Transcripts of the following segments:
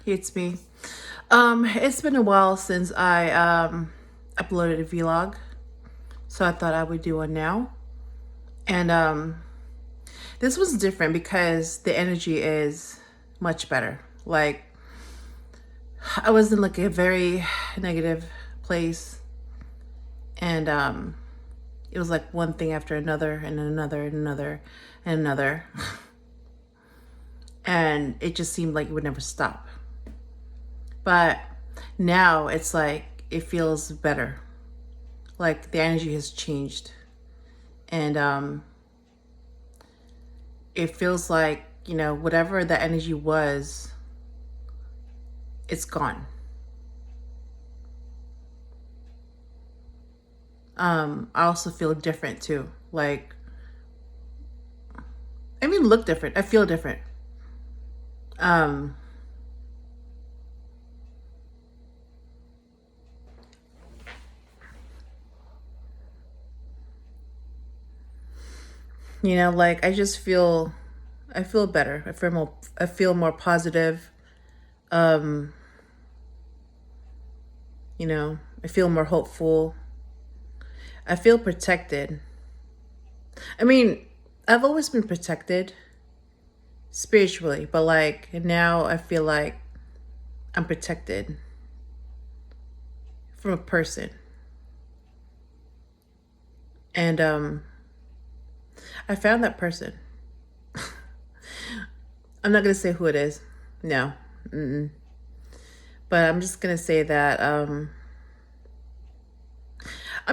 It's me. It's been a while since I uploaded a vlog, so I thought I would do one now. And this was different because the energy is much better. Like, I was in like a very negative place, and it was like one thing after another and another and another and another. And it just seemed like it would never stop. But now it's like it feels better. Like the energy has changed. And it feels like, whatever the energy was, it's gone. I also feel different too. Like, look different. I feel different. Like I feel better. I feel more positive. I feel more hopeful. I feel protected. I've always been protected spiritually, but like now I feel like I'm protected from a person. And I found that person. I'm not gonna say who it is. No. But I'm just gonna say that I'm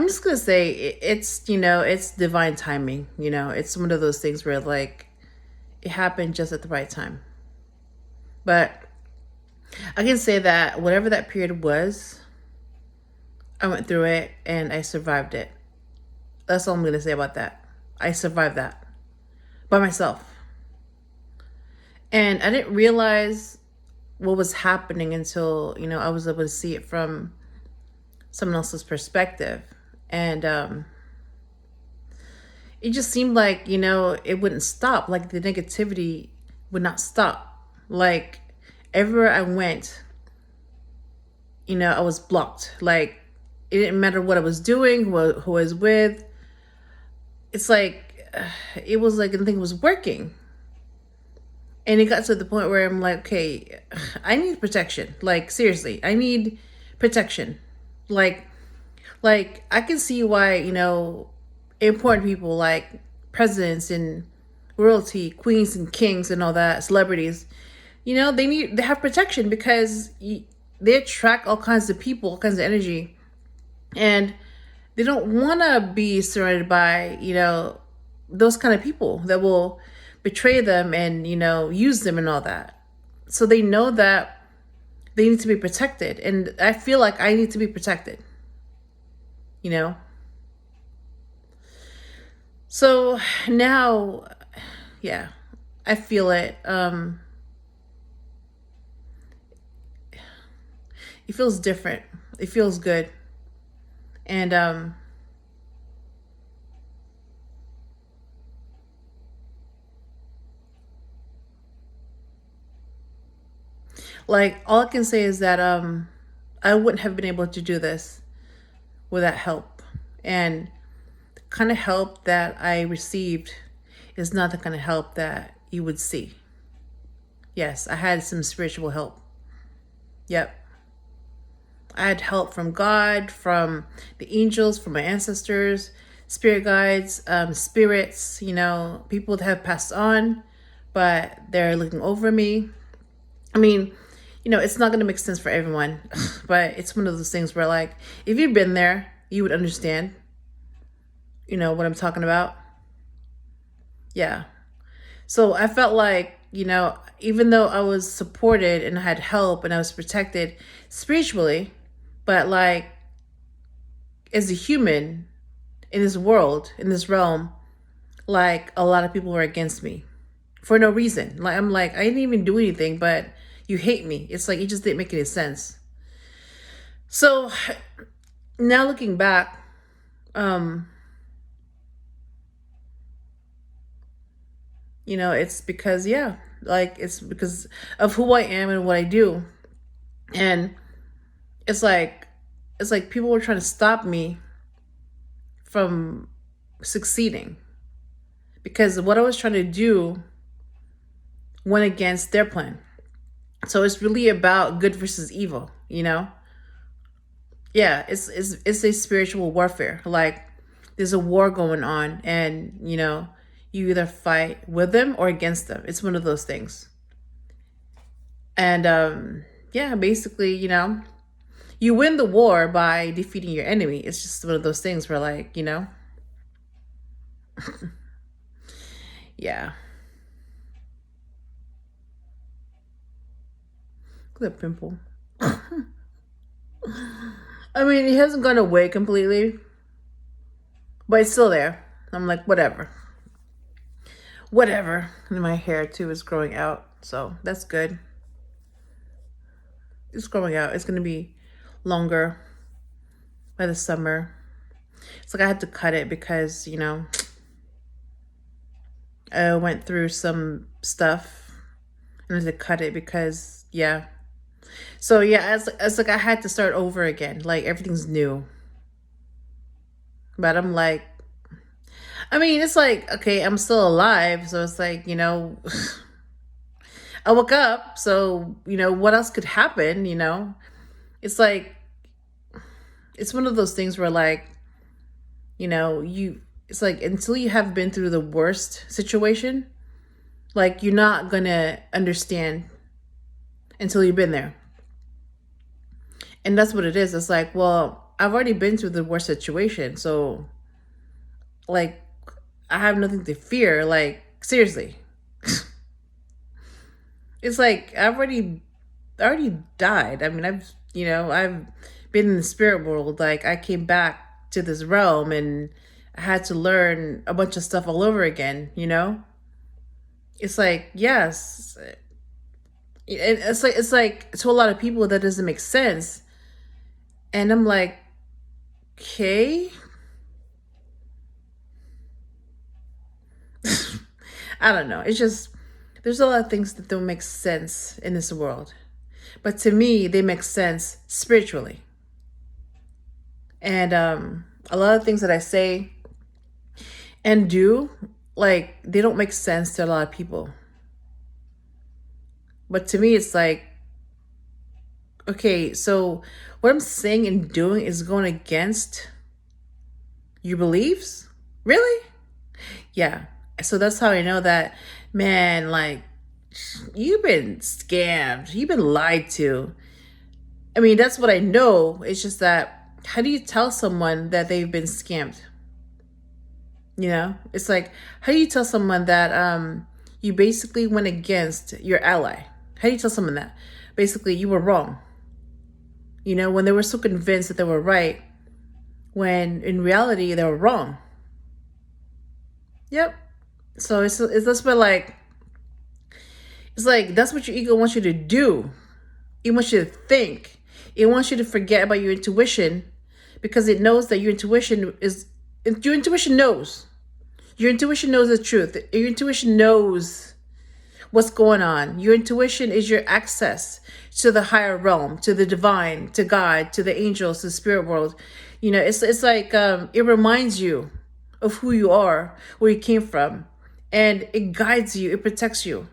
just gonna say it's divine timing. It's one of those things where like it happened just at the right time. But I can say that whatever that period was, I went through it and I survived it. That's all I'm gonna say about that. I survived that by myself. And I didn't realize what was happening until, I was able to see it from someone else's perspective. And it just seemed like, it wouldn't stop. Like the negativity would not stop. Like everywhere I went, I was blocked. Like it didn't matter what I was doing, who I was with. It's like, it was like, I think it was working. And it got to the point where I'm like, okay, I need protection. Like, seriously, I need protection. Like I can see why, important people like presidents and royalty, queens and kings and all that, celebrities, they have protection because they attract all kinds of people, all kinds of energy. And they don't want to be surrounded by, those kind of people that will betray them and, use them and all that. So they know that they need to be protected. And I feel like I need to be protected, So now, yeah, I feel it. It feels different. It feels good. And like all I can say is that I wouldn't have been able to do this without help. And the kind of help that I received is not the kind of help that you would see. Yes, I had some spiritual help. Yep. I had help from God, from the angels, from my ancestors, spirit guides, spirits, people that have passed on, but they're looking over me. It's not going to make sense for everyone, but it's one of those things where, like, if you've been there, you would understand, what I'm talking about. Yeah. So I felt like, even though I was supported and I had help and I was protected spiritually, but like, as a human in this world, in this realm, like a lot of people were against me for no reason. Like, I'm like, I didn't even do anything, but you hate me. It's like, it just didn't make any sense. So now looking back, it's because, it's because of who I am and what I do. And it's like people were trying to stop me from succeeding because what I was trying to do went against their plan. So it's really about good versus evil, you know? Yeah, it's a spiritual warfare. Like there's a war going on, and you either fight with them or against them. It's one of those things. And yeah, basically, you win the war by defeating your enemy. It's just one of those things where, like, yeah. Look at that pimple. I mean, it hasn't gone away completely, but it's still there. I'm like, whatever. Whatever. And my hair, too, is growing out, so that's good. It's growing out. It's going to be longer by the summer. It's like I had to cut it because, I went through some stuff and I had to cut it because, yeah. So, yeah, it's like I had to start over again. Like, everything's new. But I'm like, I mean, it's like, okay, I'm still alive. So it's like, I woke up. So, what else could happen, It's like, it's one of those things where, like, it's like until you have been through the worst situation, like you're not gonna understand until you've been there. And that's what it is. It's like, well, I've already been through the worst situation, so like I have nothing to fear. Like, seriously. It's like I already died. I mean, I've been in the spirit world. Like, I came back to this realm and I had to learn a bunch of stuff all over again, It's like, yes. It's like to a lot of people that doesn't make sense. And I'm like, okay. I don't know. It's just there's a lot of things that don't make sense in this world. But to me, they make sense spiritually. And a lot of things that I say and do, like, they don't make sense to a lot of people. But to me, it's like, okay, so what I'm saying and doing is going against your beliefs? Really? Yeah. So that's how I know that, man, like, you've been scammed. You've been lied to. I mean, that's what I know. It's just that, how do you tell someone that they've been scammed? It's like, how do you tell someone that you basically went against your ally? How do you tell someone that? Basically, you were wrong. When they were so convinced that they were right, when in reality they were wrong. Yep. So it's that's what, like, it's like that's what your ego wants you to do. It wants you to think. It wants you to forget about your intuition because it knows that your intuition knows. Your intuition knows the truth. Your intuition knows what's going on. Your intuition is your access to the higher realm, to the divine, to God, to the angels, to the spirit world. It's like it reminds you of who you are, where you came from, and it guides you, it protects you.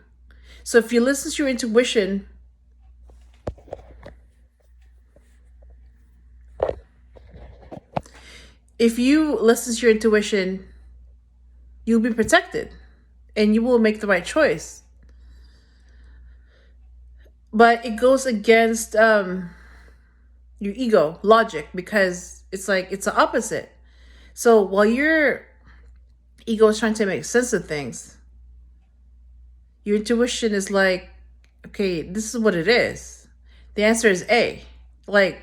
So if you listen to your intuition, you'll be protected and you will make the right choice. But it goes against your ego logic because it's like it's the opposite. So while your ego is trying to make sense of things, your intuition is like, okay, this is what it is. The answer is A. Like,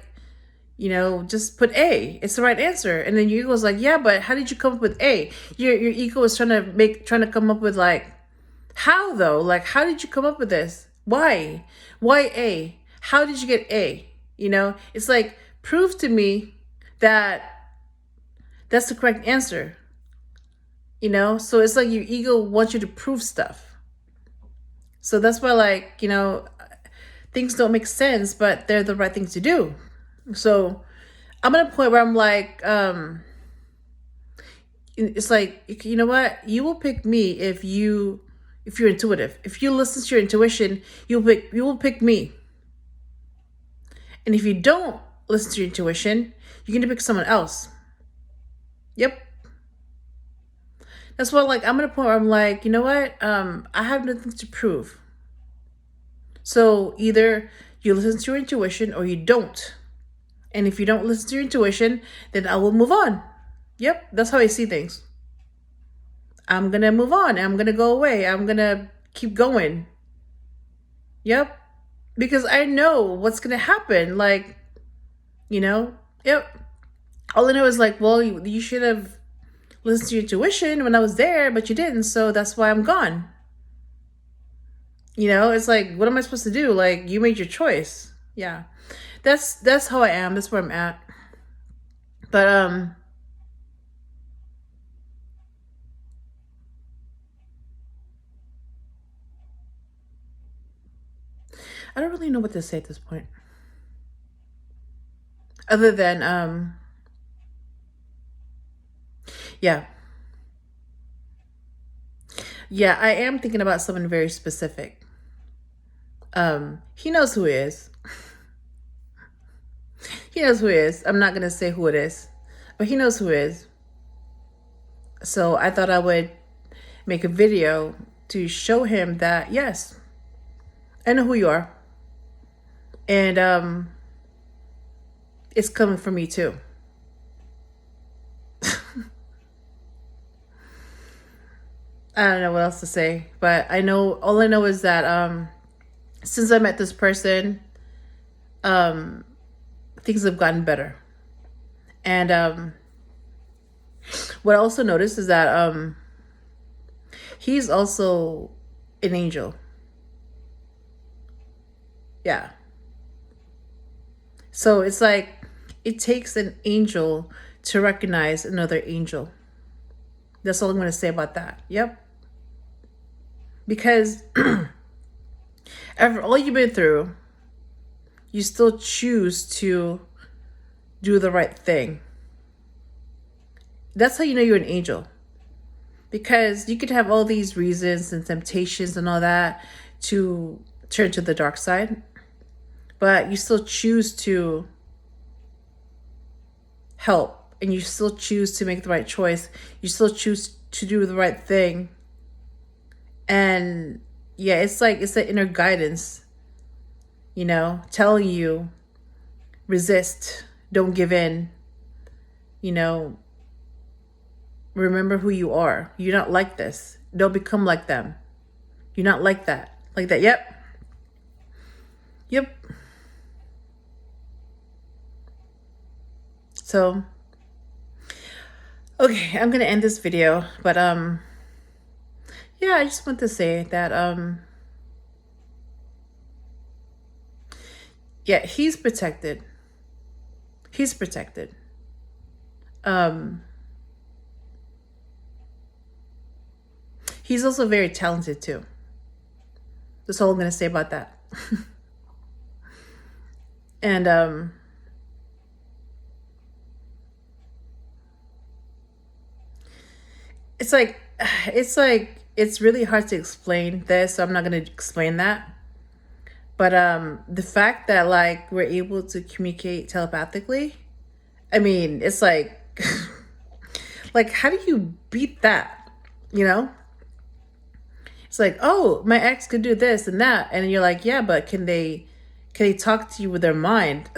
just put A. It's the right answer. And then your ego is like, yeah, but how did you come up with A? Your ego is trying to come up with, like, how though? Like, how did you come up with this? Why? Why A? How did you get A? It's like, prove to me that that's the correct answer. So it's like your ego wants you to prove stuff. So that's why, like, things don't make sense, but they're the right things to do. So I'm at a point where I'm like, it's like, you know what? You will pick me if you're intuitive. If you listen to your intuition, you will pick me. And if you don't listen to your intuition, you're going to pick someone else. Yep. That's why, like, I'm at a point where I'm like, you know what? I have nothing to prove. So either you listen to your intuition or you don't. And if you don't listen to your intuition, then I will move on. Yep, that's how I see things. I'm going to move on. I'm going to go away. I'm going to keep going. Yep. Because I know what's going to happen. Like, yep. All I know is like, well, you should have listened to your intuition when I was there, but you didn't. So that's why I'm gone. It's like, what am I supposed to do? Like, you made your choice. Yeah. That's how I am. That's where I'm at. But, I don't really know what to say at this point. Other than, yeah. Yeah, I am thinking about someone very specific. He knows who he is. He knows who he is. I'm not going to say who it is, but he knows who it is. So I thought I would make a video to show him that, yes, I know who you are. And it's coming for me too. I don't know what else to say, but all I know is that since I met this person, things have gotten better. And what I also noticed is that he's also an angel. Yeah. So it's like it takes an angel to recognize another angel. That's all I'm going to say about that. Yep. Because after all you've been through, you still choose to do the right thing. That's how you know you're an angel. Because you could have all these reasons and temptations and all that to turn to the dark side, but you still choose to help, and you still choose to make the right choice. You still choose to do the right thing. And yeah, it's like, it's the inner guidance, telling you, resist, don't give in, remember who you are. You're not like this. Don't become like them. You're not like that. Like that. Yep. Yep. So, okay, I'm going to end this video, but yeah, I just want to say that yeah, he's protected. He's protected. He's also very talented too. That's all I'm going to say about that. And it's really hard to explain this, so I'm not going to explain that. But the fact that like we're able to communicate telepathically, I mean, it's like like, how do you beat that? It's like, oh, my ex could do this and that, and you're like, yeah, but can they talk to you with their mind?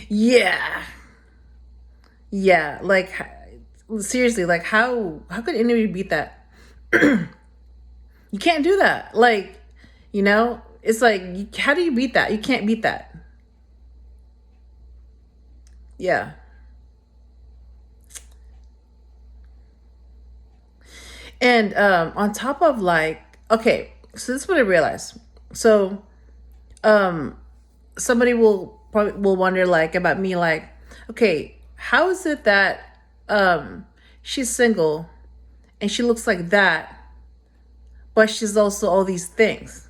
Yeah. Yeah, like seriously, like how could anybody beat that? You can't do that. Like, it's like, how do you beat that? You can't beat that. Yeah. And on top of like, okay, so this is what I realized. So somebody will wonder like about me, like, okay, how is it that she's single and she looks like that, but she's also all these things?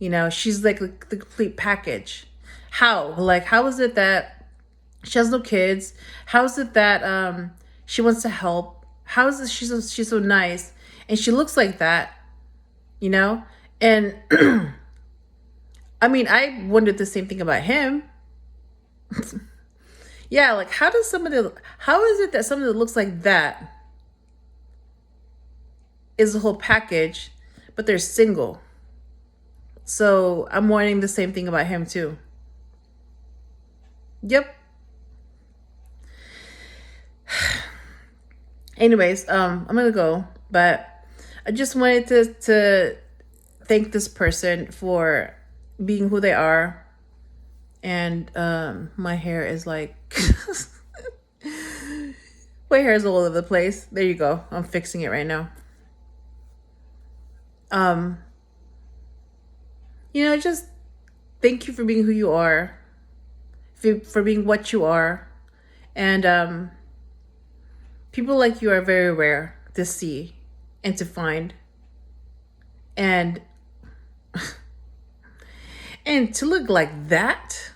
You know, she's like the complete package. How? Like, how is it that she has no kids? How is it that she wants to help? How is it she's so nice and she looks like that? You know? And I mean, I wondered the same thing about him. Yeah, like how is it that somebody that looks like that is the whole package, but they're single? So I'm wondering the same thing about him too. Yep. Anyways, I'm gonna go, but I just wanted to thank this person for being who they are. And my hair is like my hair is all over the place. There you go. I'm fixing it right now. You know, just thank you for being who you are, for being what you are. And people like you are very rare to see and to find. And and to look like that,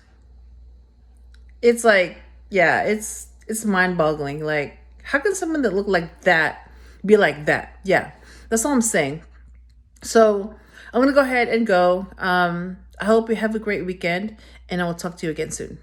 it's like, yeah, it's mind-boggling. Like, how can someone that look like that be like that? Yeah, that's all I'm saying. So I'm gonna go ahead and go. I hope you have a great weekend, and I will talk to you again soon.